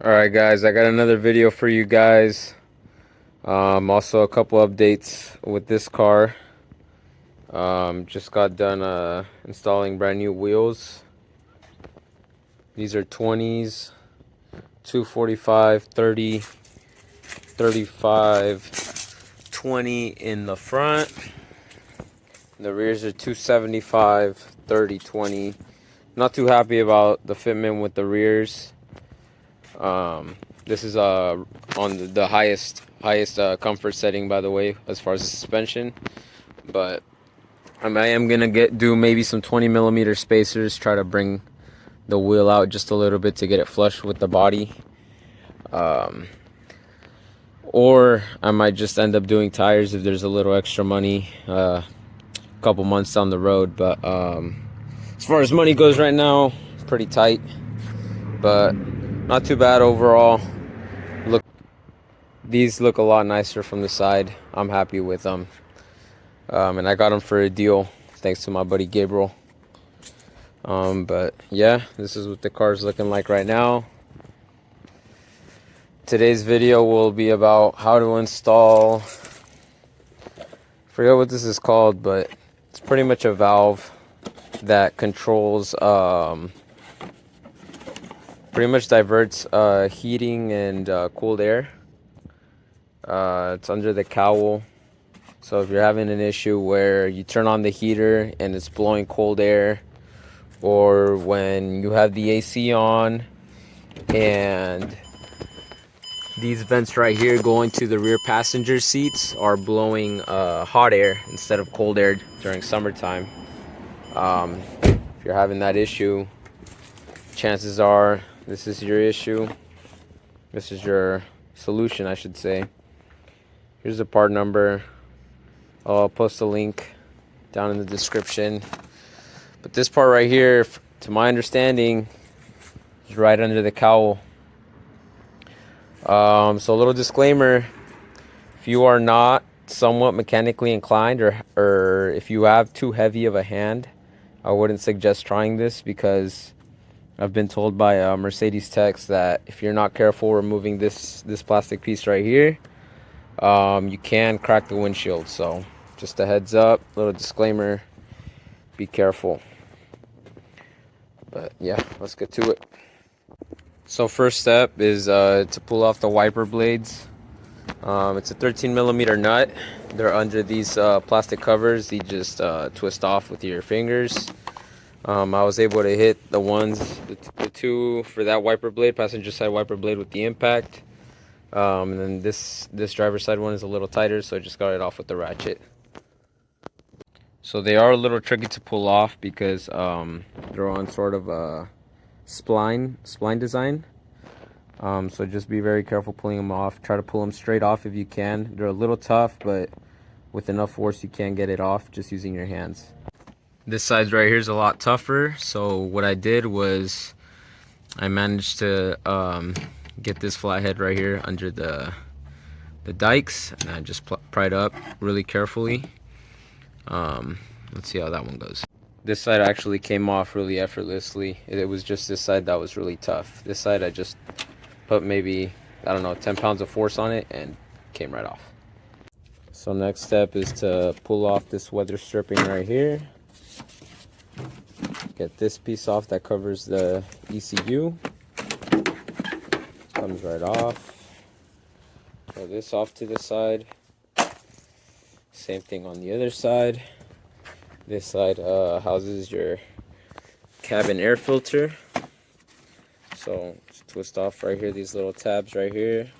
Alright guys, I got another video for you guys. Also a couple updates with this car. Just got done installing brand new wheels. These are 20s, 245, 30, 35, 20 in the front. The rears are 275, 30, 20. Not too happy about the fitment with the rears. This is on the highest comfort setting, by the way, as far as the suspension. But I am gonna do maybe some 20mm spacers, try to bring the wheel out just a little bit to get it flush with the body. Or I might just end up doing tires if there's a little extra money a couple months down the road. But as far as money goes right now, pretty tight, but not too bad overall. These look a lot nicer from the side. I'm happy with them. And I got them for a deal thanks to my buddy Gabriel. But yeah, this is what the car's looking like right now. Today's video will be about how to install, forget what this is called, but it's pretty much a valve that controls, pretty much diverts heating and cooled air. It's under the cowl. So if you're having an issue where you turn on the heater and it's blowing cold air, or when you have the AC on and these vents right here going to the rear passenger seats are blowing hot air instead of cold air during summertime. If you're having that issue, chances are this is your issue. This is your solution, I should say. Here's the part number. I'll post a link down in the description. But this part right here, to my understanding, is right under the cowl. So a little disclaimer: if you are not somewhat mechanically inclined, or if you have too heavy of a hand, I wouldn't suggest trying this, because I've been told by Mercedes techs that if you're not careful removing this plastic piece right here, you can crack the windshield. So just a heads up, little disclaimer, be careful. But yeah, let's get to it. So first step is to pull off the wiper blades. It's a 13mm nut. They're under these plastic covers. You just twist off with your fingers. I was able to hit the two for that wiper blade, passenger side wiper blade, with the impact. And then this driver side one is a little tighter, so I just got it off with the ratchet. So they are a little tricky to pull off because they're on sort of a spline design. So just be very careful pulling them off. Try to pull them straight off if you can. They're a little tough, but with enough force you can get it off just using your hands. This side right here is a lot tougher, so what I did was I managed to get this flathead right here under the dikes, and I just pried up really carefully. Let's see how that one goes. This side actually came off really effortlessly. It was just this side that was really tough. This side I just put maybe, I don't know, 10 pounds of force on it and came right off. So next step is to pull off this weather stripping right here. Get this piece off that covers the ECU. Comes right off. Throw this off to the side. Same thing on the other side. This side houses your cabin air filter. So just twist off right here these little tabs right here.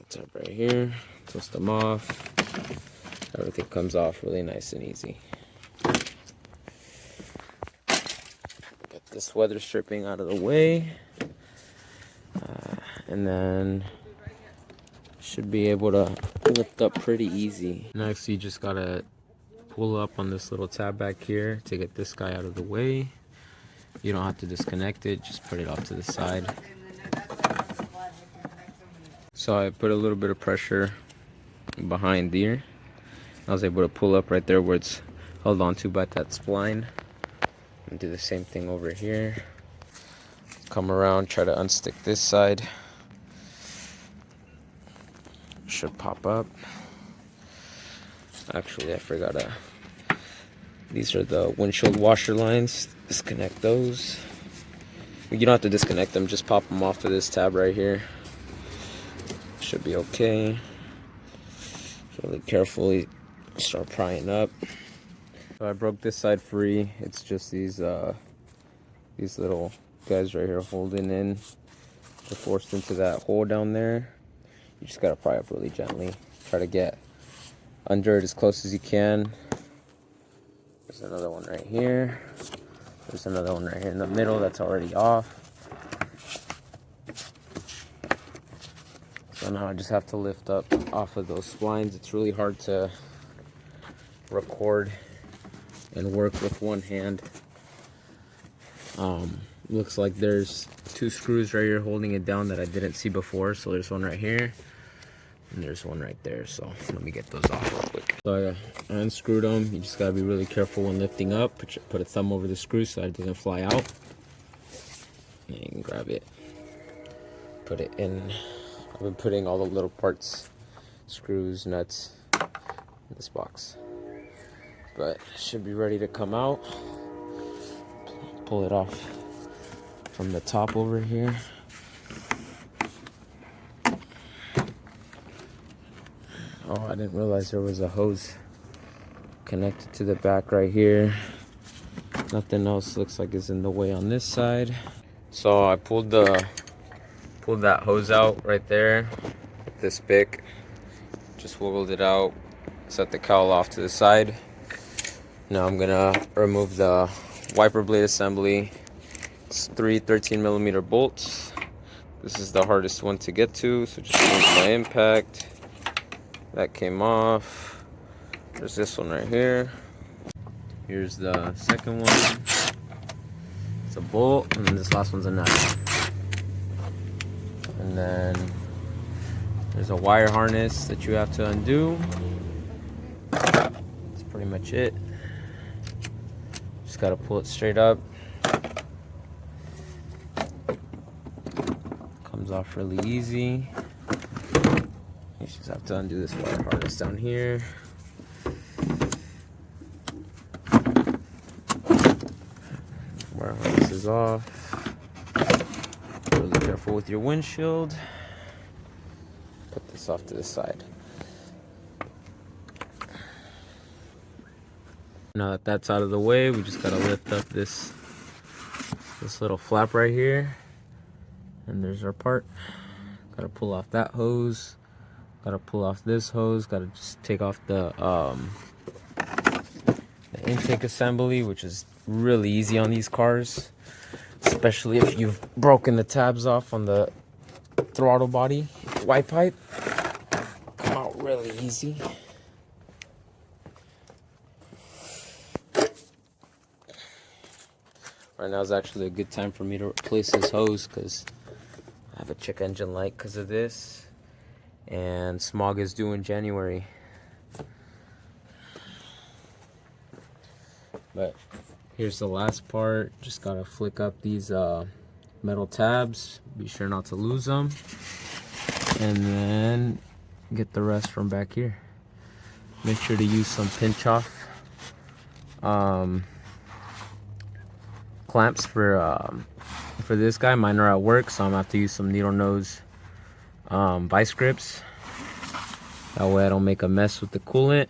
Tab right here. Twist them off. Everything comes off really nice and easy. Get this weather stripping out of the way. And then should be able to lift up pretty easy. Next, you just gotta pull up on this little tab back here to get this guy out of the way. You don't have to disconnect it, just put it off to the side. So I put a little bit of pressure behind there. I was able to pull up right there where it's held onto by that spline. And do the same thing over here. Come around, try to unstick this side. Should pop up. Actually, I forgot to. These are the windshield washer lines. Disconnect those. You don't have to disconnect them, just pop them off of this tab right here. Should be okay. Really carefully start prying up. So I broke this side free. It's just these little guys right here holding in. They're forced into that hole down there. You just gotta pry up really gently. Try to get under it as close as you can. There's another one right here. There's another one right here in the middle that's already off. So now I just have to lift up off of those splines. It's really hard to record and work with one hand. Looks like there's two screws right here holding it down that I didn't see before. So there's one right here and there's one right there. So let me get those off real quick. So I unscrewed them. You just gotta be really careful when lifting up. Put a thumb over the screw so it doesn't fly out. And you can grab it, put it in. I've been putting all the little parts, screws, nuts, in this box. But it should be ready to come out. Pull it off from the top over here. Oh, I didn't realize there was a hose connected to the back right here. Nothing else looks like is in the way on this side. So I pulled that hose out right there with this pick. Just wiggled it out, set the cowl off to the side. Now I'm gonna remove the wiper blade assembly. It's 3 13mm bolts. This is the hardest one to get to, so just remove my impact. That came off. There's this one right here. Here's the second one. It's a bolt, and then this last one's a nut. And then there's a wire harness that you have to undo. That's pretty much it. Just gotta pull it straight up. Comes off really easy. You just have to undo this wire harness down here. Wire harness is off. Really careful with your windshield. Put this off to the side. Now that that's out of the way, we just gotta lift up this little flap right here, and there's our part. Gotta pull off that hose. Gotta pull off this hose. Gotta just take off the intake assembly, which is really easy on these cars, especially if you've broken the tabs off on the throttle body. White pipe come out really easy. Right now is actually a good time for me to replace this hose because I have a check engine light because of this, and smog is due in January. But here's the last part. Just gotta flick up these metal tabs. Be sure not to lose them, and then get the rest from back here. Make sure to use some pinch off clamps for this guy. Mine are at work, so I'm gonna have to use some needle nose vice grips. That way I don't make a mess with the coolant.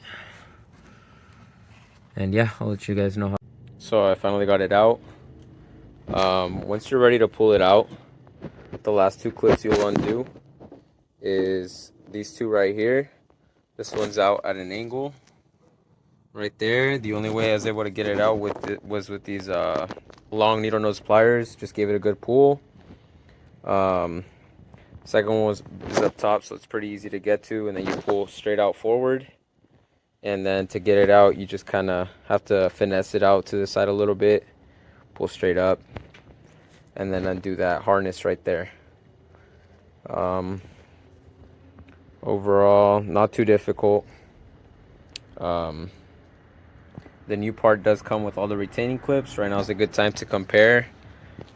And yeah, I'll let you guys know how. So I finally got it out. Once you're ready to pull it out, the last two clips you'll undo is these two right here. This one's out at an angle right there. The only way I was able to get it out was with these long needle nose pliers. Just gave it a good pull. Second one is up top, so it's pretty easy to get to, and then you pull straight out forward. And then to get it out, you just kind of have to finesse it out to the side a little bit, pull straight up, and then undo that harness right there. Overall, not too difficult. The new part does come with all the retaining clips. Right now is a good time to compare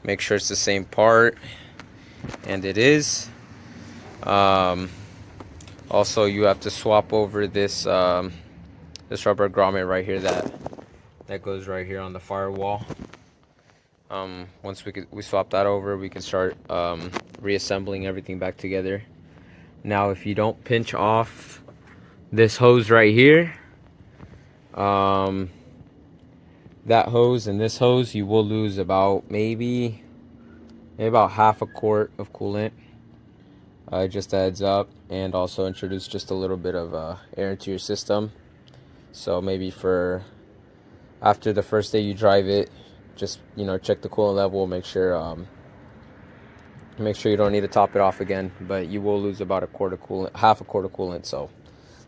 make sure it's the same part, and it is. Also, you have to swap over this this rubber grommet right here that goes right here on the firewall. Once we swap that over, we can start reassembling everything back together. Now, if you don't pinch off this hose right here, that hose and this hose, you will lose about maybe about half a quart of coolant. Just a heads up, and also introduce just a little bit of air into your system. So maybe for after the first day you drive it, just check the coolant level, make sure you don't need to top it off again. But you will lose about half a quart of coolant. So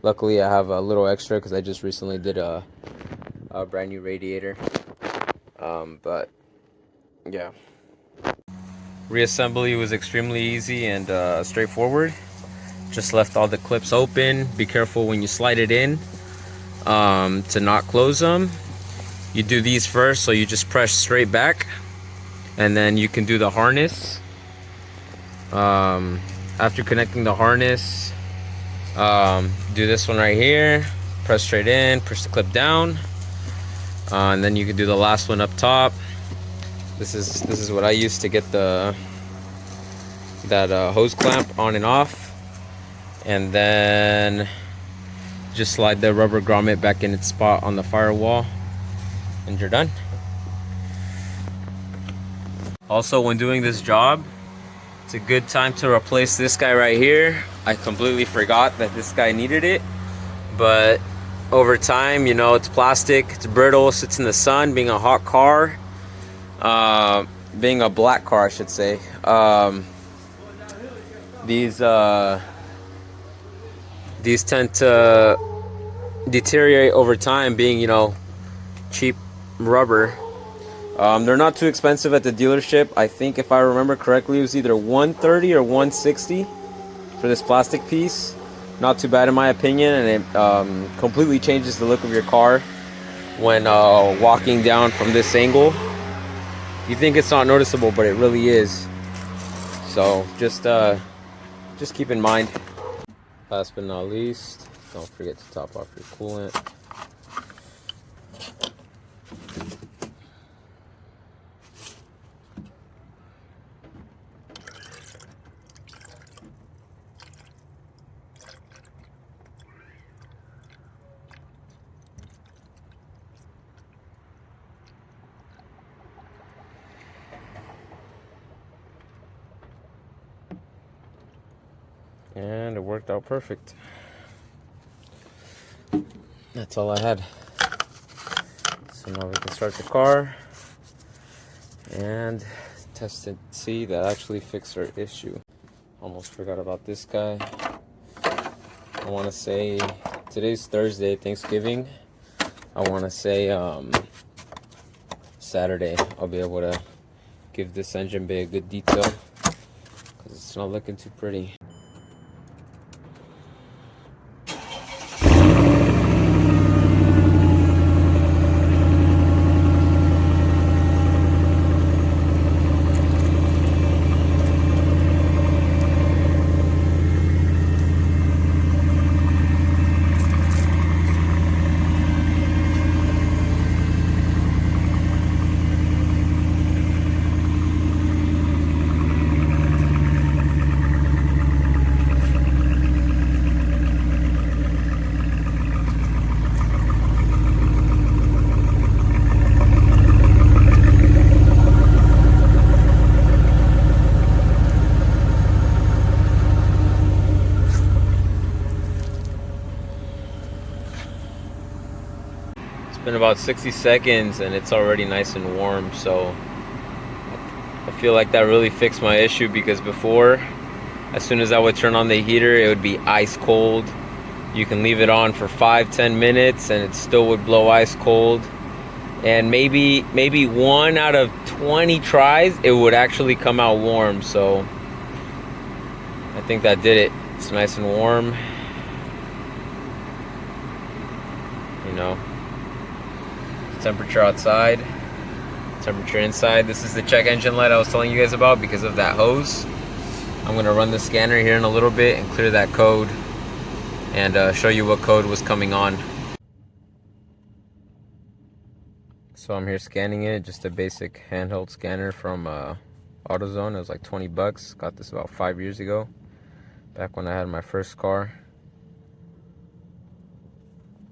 luckily I have a little extra because I just recently did a brand new radiator. But yeah, reassembly was extremely easy and straightforward. Just left all the clips open. Be careful when you slide it in to not close them. You do these first, so you just press straight back, and then you can do the harness. After connecting the harness, do this one right here, press straight in, push the clip down, and then you can do the last one up top. This is what I used to get that hose clamp on and off, and then just slide the rubber grommet back in its spot on the firewall, and you're done. Also, when doing this job, it's a good time to replace this guy right here. I completely forgot that this guy needed it, but over time, it's plastic, it's brittle, sits in the sun. Being a hot car, being a black car I should say, these tend to deteriorate over time, being cheap rubber. They're not too expensive at the dealership. I think if I remember correctly, it was either $130 or $160 for this plastic piece. Not too bad in my opinion, and it completely changes the look of your car when walking down from this angle. You think it's not noticeable, but it really is. So just keep in mind. Last but not least, don't forget to top off your coolant. And it worked out perfect. That's all I had. So now we can start the car and test and see that actually fixed our issue. Almost forgot about this guy. I want to say today's Thursday, Thanksgiving. I want to say Saturday I'll be able to give this engine bay a good detail, because it's not looking too pretty. Been about 60 seconds and it's already nice and warm, so I feel like that really fixed my issue, because before, as soon as I would turn on the heater, it would be ice cold. You can leave it on for 5-10 minutes and it still would blow ice cold, and maybe 1 out of 20 tries it would actually come out warm. So I think that did it. It's nice and warm, temperature outside. Temperature inside. This is the check engine light I was telling you guys about because of that hose. I'm gonna run the scanner here in a little bit and clear that code and show you what code was coming on. So I'm here scanning it, just a basic handheld scanner from AutoZone. It was like 20 bucks. Got this about 5 years ago, back when I had my first car.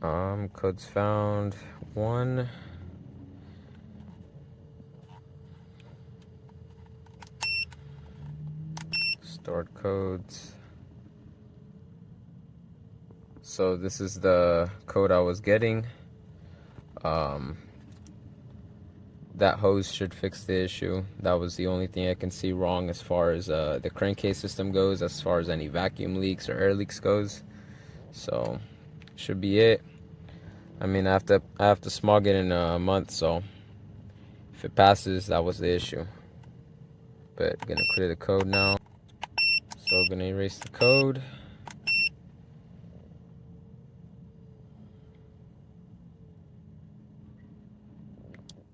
Codes found 1. Stored codes. So this is the code I was getting. That hose should fix the issue. That was the only thing I can see wrong as far as the crankcase system goes, as far as any vacuum leaks or air leaks goes. So should be it. I mean, I have to smog it in a month, so if it passes, that was the issue. But I'm gonna clear the code now. So I'm gonna erase the code.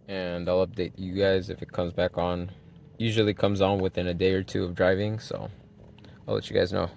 And I'll update you guys if it comes back on. Usually comes on within a day or two of driving, so I'll let you guys know.